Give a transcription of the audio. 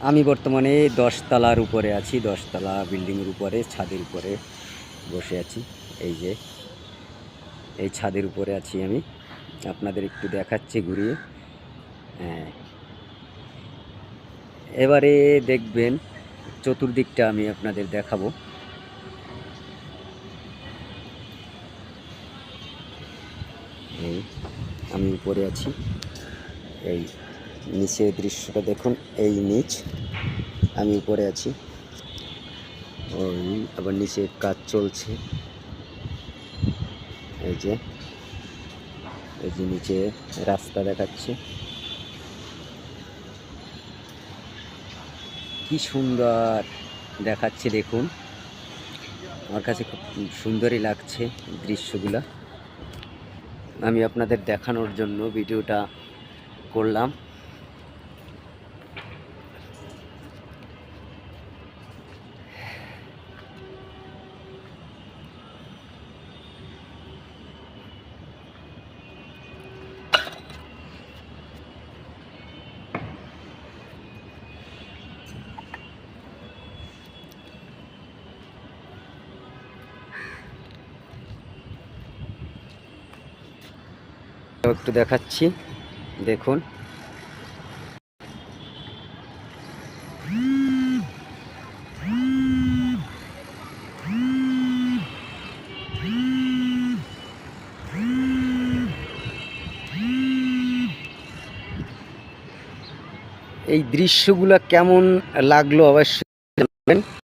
আমি বর্তমানে 10 তলার উপরে আছি। 10 তলা বিল্ডিংয়ের উপরে, ছাদের উপরে বসে আছি। এই যে এই ছাদের উপরে আছি আমি। আপনাদের একটু দেখাচ্ছি ঘুরিয়ে। হ্যাঁ, এবারে দেখবেন চতুর্দিকটা আমি আপনাদের দেখাবো। এই আমি উপরে আছি। এই নিচে দৃশ্যটা দেখুন, এই নিচ, আমি উপরে আছি। ওই আবার নিচে কাজ চলছে। এই যে নিচে রাস্তা দেখাচ্ছে, কি সুন্দর দেখাচ্ছে দেখুন। আমার কাছে খুব সুন্দরই লাগছে দৃশ্যগুলা। আমি আপনাদের দেখানোর জন্য ভিডিওটা করলাম। একটু দেখাচ্ছি দেখুন। এই দৃশ্যগুলো কেমন লাগলো অবশ্যই জানাবেন।